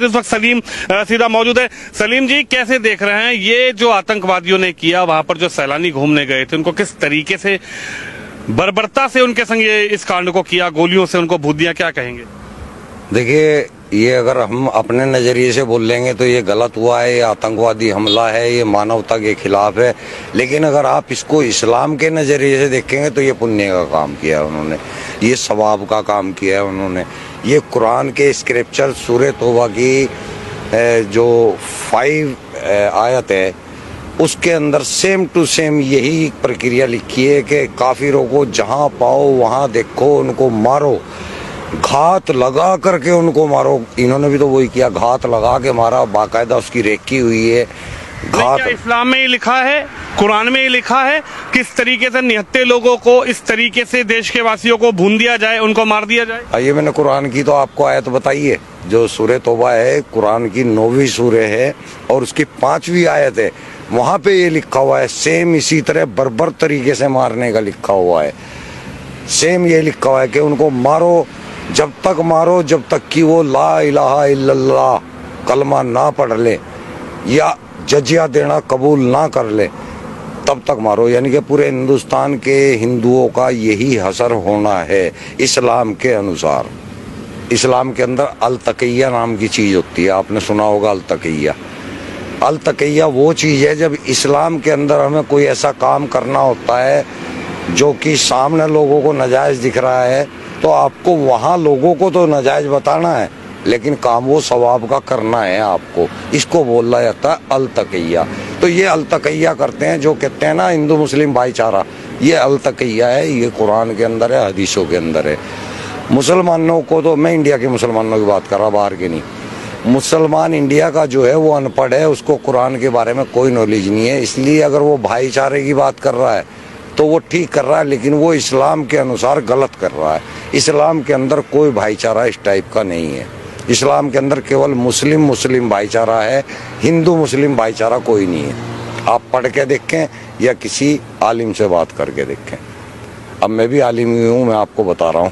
इस वक्त सलीम सीधा मौजूद है। सलीम जी, कैसे देख रहे हैं ये जो आतंकवादियों ने किया, वहां पर जो सैलानी घूमने गए थे उनको किस तरीके से बर्बरता से उनके संग ये इस कांड को किया, गोलियों से उनको भूत दिया, क्या कहेंगे? देखिए, ये अगर हम अपने नजरिए से बोल लेंगे तो ये गलत हुआ है, ये आतंकवादी हमला है, ये मानवता के खिलाफ है। लेकिन अगर आप इसको इस्लाम के नजरिए से देखेंगे तो ये पुण्य का काम किया है उन्होंने, ये सवाब का काम किया है उन्होंने। ये कुरान के स्क्रिप्चर सूरह तौबा की जो 5 आयत है उसके अंदर सेम टू सेम यही प्रक्रिया लिखी है कि काफिरों को जहां पाओ वहां देखो, उनको मारो, घात लगा करके उनको मारो। इन्होंने भी तो वही किया, घात लगा के मारा, बाकायदा उसकी रेकी हुई है। घात क्या इस्लाम में ही लिखा है, कुरान में ही लिखा है किस तरीके से निहत्थे लोगों को इस तरीके से देश के वासियों को भून दिया जाए, उनको मार दिया जाए? आइए, मैंने कुरान की तो आपको आयत बताई है, जो सूरह तौबा है, कुरान की 9वीं सूरह है और उसकी 5वीं आयत है। वहां पे ये लिखा हुआ है, सेम इसी तरह बर्बर तरीके से मारने का लिखा हुआ है। सेम ये लिखा हुआ है कि उनको मारो, जब तक मारो जब तक कि वो ला इलाहा इल्लल्लाह कलमा ना पढ़ ले या जजिया देना कबूल ना कर ले, तब तक मारो। यानी कि पूरे हिंदुस्तान के हिंदुओं का यही हसर होना है इस्लाम के अनुसार। इस्लाम के अंदर अल तकिया नाम की चीज होती है, आपने सुना होगा अल तकिया। अल तकिया वो चीज है जब इस्लाम के अंदर हमें कोई ऐसा काम करना होता है जो कि सामने लोगों को नाजायज दिख रहा है, तो आपको वहां लोगों को तो नाजायज बताना है लेकिन काम वो सवाब का करना है आपको। इसको बोला जाता है अल तकिया। तो ये अल तकिया करते हैं, जो कहते हैं ना हिंदू मुस्लिम भाईचारा, ये अल तकिया है, ये कुरान के अंदर है, हदीसों के अंदर है। मुसलमानों को तो, मैं इंडिया के मुसलमानों की बात कर रहा, बाहर के नहीं। मुसलमान इंडिया का जो है वो अनपढ़ है, उसको कुरान के बारे में कोई नॉलेज नहीं है। इसलिए अगर वो भाईचारे की बात कर रहा है तो वो ठीक कर रहा है, लेकिन वो इस्लाम के अनुसार गलत कर रहा है। इस्लाम के अंदर कोई भाईचारा इस टाइप का नहीं है। इस्लाम के अंदर केवल मुस्लिम मुस्लिम भाईचारा है, हिंदू मुस्लिम भाईचारा कोई नहीं है। आप पढ़ के देखें या किसी आलिम से बात करके देखें। अब मैं भी आलिम ही हूँ, मैं आपको बता रहा हूँ।